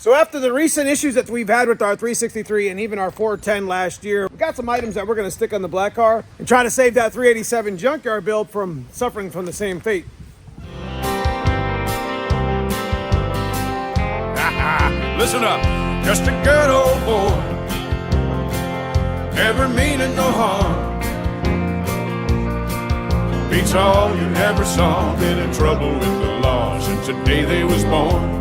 So after the recent issues that we've had with our 363 and even our 410 last year, we got some items that we're going to stick on the black car and try to save that 387 junkyard build from suffering from the same fate. Listen up, just a good old boy, never meaning no harm. Beats all you never saw, been in trouble with the law since the day they was born.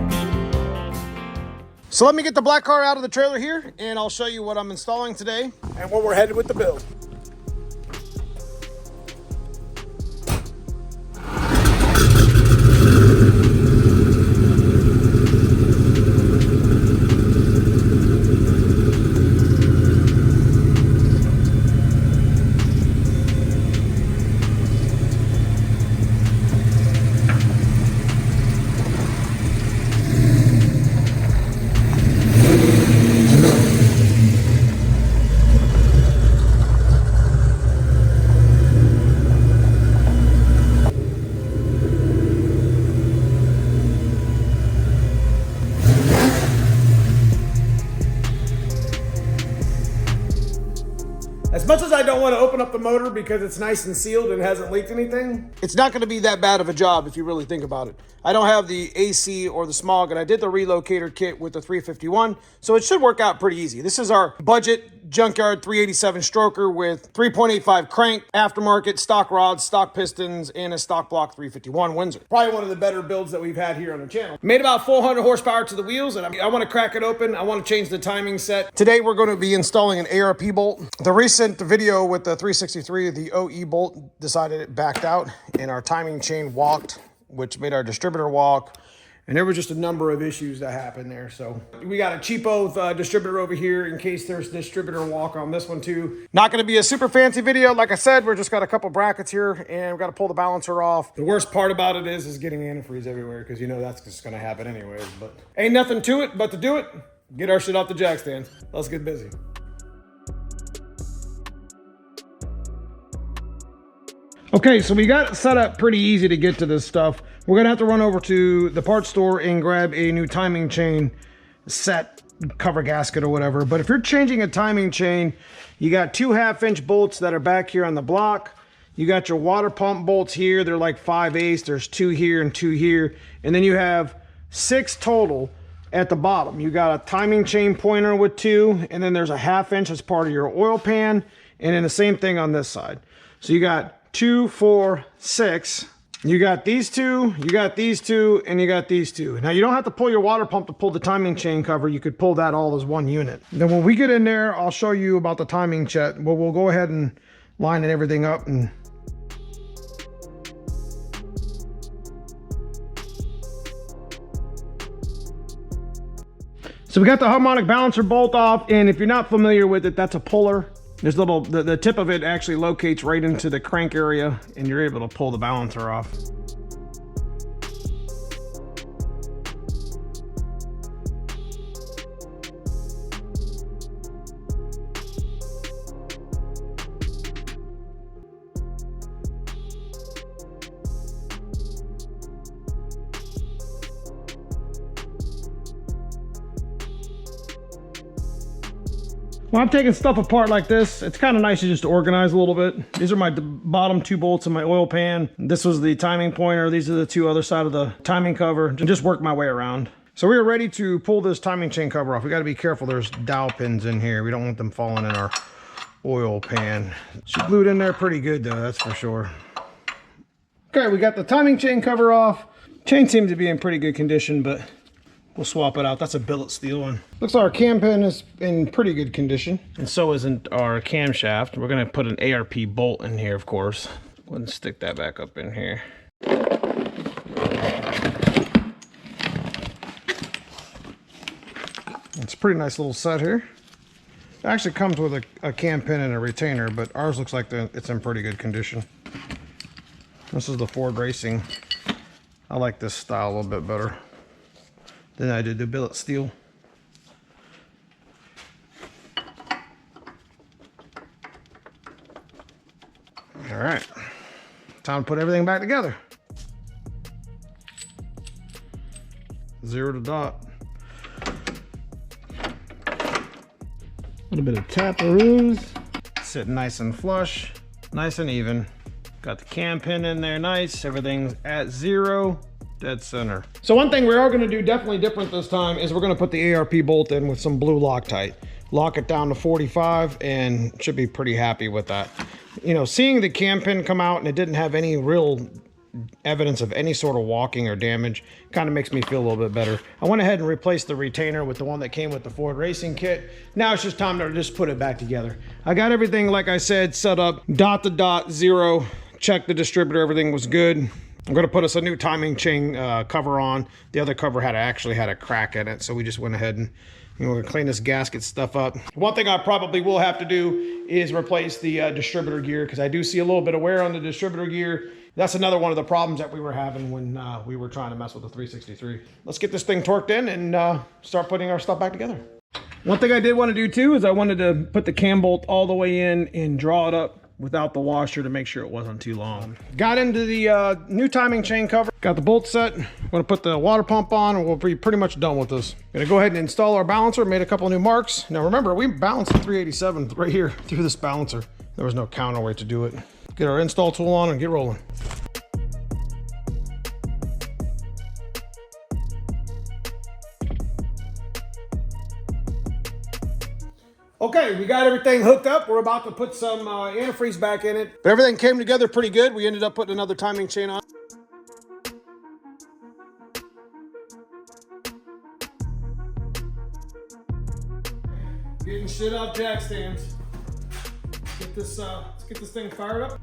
So let me get the black car out of the trailer here and I'll show you what I'm installing today and where we're headed with the build. As much as I don't want to open up the motor because it's nice and sealed and hasn't leaked anything, it's not going to be that bad of a job if you really think about it. I don't have the AC or the smog, and I did the relocator kit with the 351, so it should work out pretty easy. This is our budget junkyard 387 stroker with 3.85 crank, aftermarket, stock rods, stock pistons, and a stock block 351 Windsor. Probably one of the better builds that we've had here on the channel. Made about 400 horsepower to the wheels, and I want to crack it open. I want to change the timing set. Today we're going to be installing an ARP bolt. The recent video with the 363, the OE bolt, decided it backed out, and our timing chain walked, which made our distributor walk. And there was just a number of issues that happened there. So we got a cheapo distributor over here in case there's distributor walk on this one too. Not going to be a super fancy video. Like I said, we're just got a couple brackets here and we've got to pull the balancer off. The worst part about it is getting antifreeze everywhere because you know that's just going to happen anyways. But ain't nothing to it but to do it. Get our shit off the jack stand. Let's get busy. Okay, so we got it set up pretty easy to get to this stuff. We're gonna have to run over to the parts store and grab a new timing chain set, cover gasket or whatever. But if you're changing a timing chain, you got 2 1/2-inch bolts that are back here on the block. You got your water pump bolts here. They're like 5/8. There's 2 here and 2 here. And then you have 6 total at the bottom. You got a timing chain pointer with 2, and then there's a 1/2-inch as part of your oil pan. And then the same thing on this side. So you got 2, 4, 6. You got these 2, you got these 2, and you got these 2. Now you don't have to pull your water pump to pull the timing chain cover. You could pull that all as one unit. Then when we get in there, I'll show you about the timing set. Well, we'll go ahead and line everything up. And so we got the harmonic balancer bolt off, and if you're not familiar with it, that's a puller. There's little, the tip of it actually locates right into the crank area and you're able to pull the balancer off. When I'm taking stuff apart like this, it's kind of nice to just organize a little bit. These are my bottom 2 bolts in my oil pan. This was the timing pointer. These are the 2 other side of the timing cover. And just work my way around. So we are ready to pull this timing chain cover off. We got to be careful. There's dowel pins in here. We don't want them falling in our oil pan. She glued in there pretty good though, that's for sure. Okay, we got the timing chain cover off. Chain seems to be in pretty good condition, but we'll swap it out. That's a billet steel one. Looks like our cam pin is in pretty good condition. And so isn't our camshaft. We're gonna put an ARP bolt in here, of course. Go ahead and stick that back up in here. It's a pretty nice little set here. It actually comes with a cam pin and a retainer, but ours looks like it's in pretty good condition. This is the Ford Racing. I like this style a little bit better than I did the billet steel. All right, time to put everything back together. 0 to dot. little bit of taparoos. Sitting nice and flush, nice and even. Got the cam pin in there nice. Everything's at 0, dead center. So one thing we are gonna do definitely different this time is we're gonna put the ARP bolt in with some blue Loctite. Lock it down to 45 and should be pretty happy with that. You know, seeing the cam pin come out and it didn't have any real evidence of any sort of walking or damage kind of makes me feel a little bit better. I went ahead and replaced the retainer with the one that came with the Ford Racing kit. Now it's just time to just put it back together. I got everything, like I said, set up dot to dot, 0. Checked the distributor, everything was good. I'm gonna put us a new timing chain cover on. The other cover actually had a crack in it, so we just went ahead and we're gonna clean this gasket stuff up. One thing I probably will have to do is replace the distributor gear, because I do see a little bit of wear on the distributor gear. That's another one of the problems that we were having when we were trying to mess with the 363. Let's get this thing torqued in and start putting our stuff back together. One thing I did want to do too is I wanted to put the cam bolt all the way in and draw it up without the washer to make sure it wasn't too long. Got into the new timing chain cover. Got the bolt set. I'm gonna put the water pump on and we'll be pretty much done with this. Gonna go ahead and install our balancer. Made a couple of new marks. Now remember, we balanced the 387 right here through this balancer. There was no counterweight to do it. Get our install tool on and get rolling. Okay, we got everything hooked up. We're about to put some antifreeze back in it. But everything came together pretty good. We ended up putting another timing chain on. Getting shit off jack stands. Let's get this thing fired up.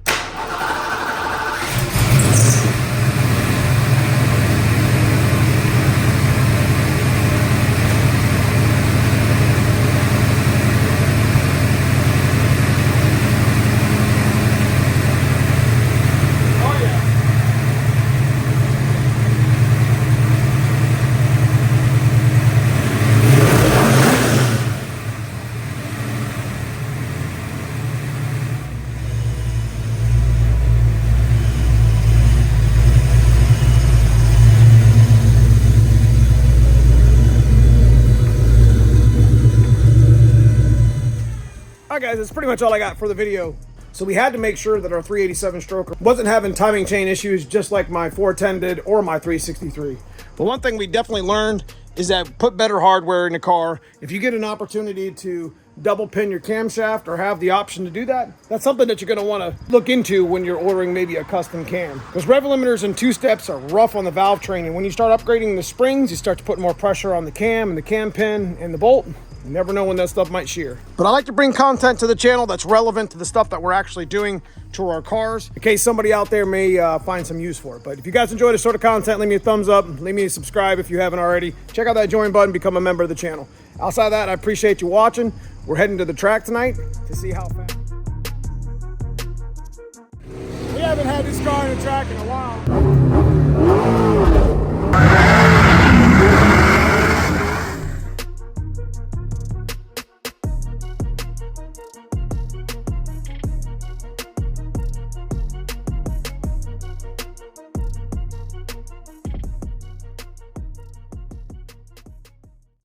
All right guys, that's pretty much all I got for the video. So we had to make sure that our 387 stroker wasn't having timing chain issues just like my 410 did or my 363. But one thing we definitely learned is that put better hardware in the car. If you get an opportunity to double pin your camshaft or have the option to do that, that's something that you're gonna wanna look into when you're ordering maybe a custom cam. Because rev limiters and 2-steps are rough on the valve train, and when you start upgrading the springs, you start to put more pressure on the cam and the cam pin and the bolt. You never know when that stuff might shear. But I like to bring content to the channel that's relevant to the stuff that we're actually doing to our cars, in case somebody out there may find some use for it. But if you guys enjoy this sort of content, leave me a thumbs up, leave me a subscribe if you haven't already. Check out that join button, become a member of the channel. Outside of that, I appreciate you watching. We're heading to the track tonight to see how fast. We haven't had this car in the track in a while.